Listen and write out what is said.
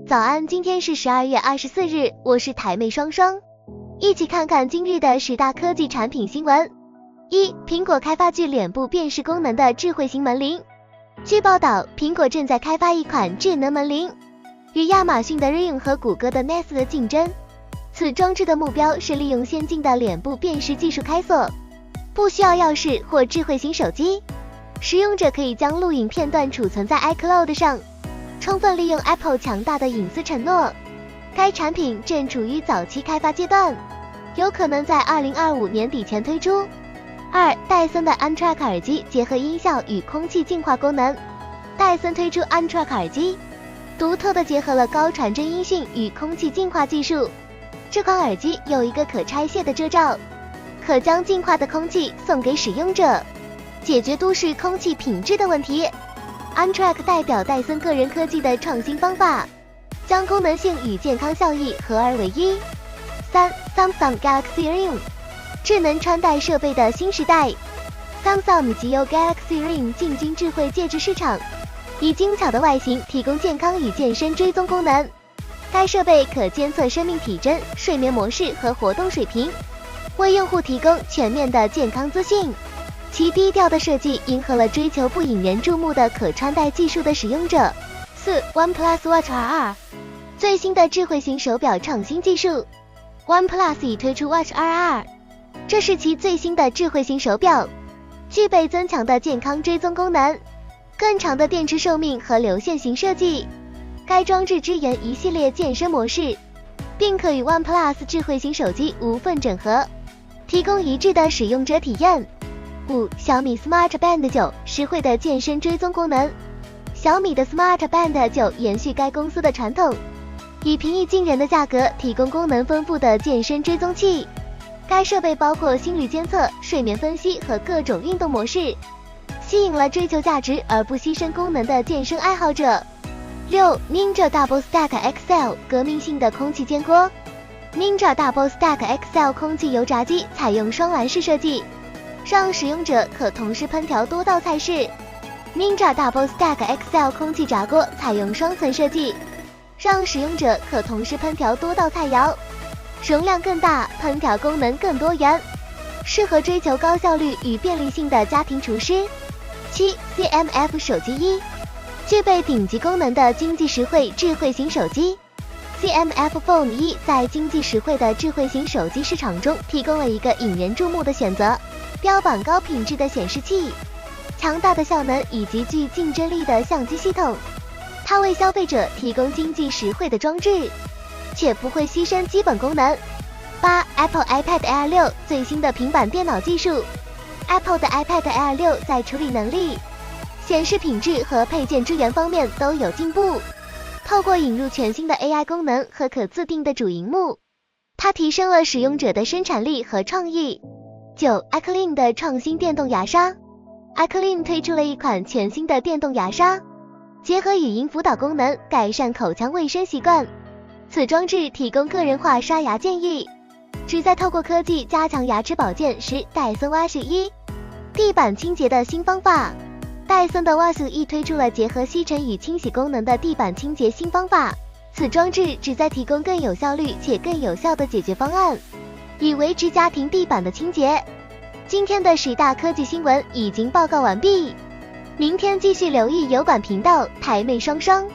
早安，今天是12月24日，我是台妹双双，一起看看今日的10大科技产品新闻。1. 苹果开发具脸部辨识功能的智慧型门铃。据报道，苹果正在开发一款智能门铃，与亚马逊的 Ring 和谷歌的 Nest 的竞争。此装置的目标是利用先进的脸部辨识技术开锁，不需要钥匙或智慧型手机，使用者可以将录影片段储存在 iCloud 上，充分利用 Apple 强大的隐私承诺。该产品正处于早期开发阶段，有可能在2025年底前推出。2. 戴森的 OnTrack 耳机结合音效与空气净化功能。戴森推出 OnTrack 耳机，独特地结合了高传真音讯与空气净化技术。这款耳机有一个可拆卸的遮罩，可将净化的空气送给使用者，解决都市空气品质的问题。OnTrack 代表戴森个人科技的创新方法，将功能性与健康效益合二为一。3. Samsung Galaxy Ring， 智能穿戴设备的新时代。Samsung 即由 Galaxy Ring 进军智慧戒指市场，以精巧的外形提供健康与健身追踪功能。该设备可监测生命体征、睡眠模式和活动水平，为用户提供全面的健康资讯。其低调的设计迎合了追求不引人注目的可穿戴技术的使用者。4. OnePlus Watch RR， 最新的智慧型手表创新技术。OnePlus 已推出 Watch RR， 这是其最新的智慧型手表，具备增强的健康追踪功能，更长的电池寿命和流线型设计。该装置支援一系列健身模式，并可与 OnePlus 智慧型手机无缝整合，提供一致的使用者体验。5. 小米 Smart Band 9， 实惠的健身追踪功能。小米的 Smart Band 9延续该公司的传统，以平易近人的价格提供功能丰富的健身追踪器。该设备包括心率监测、睡眠分析和各种运动模式，吸引了追求价值而不牺牲功能的健身爱好者。6. Ninja Double Stack XL， 革命性的空气煎锅。Ninja Double Stack XL 空气油炸机采用双篮式设计，让使用者可同时烹调多道菜式。Ninja Double Stack XL 空气炸锅采用双层设计，让使用者可同时烹调多道菜肴，容量更大，烹调功能更多元，适合追求高效率与便利性的家庭厨师。7. CMF 手机1，具备顶级功能的经济实惠智慧型手机。CMF Phone 1在经济实惠的智慧型手机市场中提供了一个引人注目的选择，标榜高品质的显示器、强大的效能以及具竞争力的相机系统。它为消费者提供经济实惠的装置，却不会牺牲基本功能。8. Apple iPad Air 6， 最新的平板电脑技术。Apple 的 iPad Air 6在处理能力、显示品质和配件支援方面都有进步。透过引入全新的 AI 功能和可自定的主萤幕，它提升了使用者的生产力和创意。9. iClean 的创新电动牙刷。iClean 推出了一款全新的电动牙刷，结合语音辅导功能，改善口腔卫生习惯。此装置提供个人化刷牙建议，旨在透过科技加强牙齿保健。10. 戴森 Wash 1，地板清洁的新方法。戴森的 Wash 1推出了结合吸尘与清洗功能的地板清洁新方法。此装置旨在提供更有效率且更有效的解决方案，以维持家庭地板的清洁。今天的10大科技新闻已经报告完毕，明天继续留意油管频道台妹双双。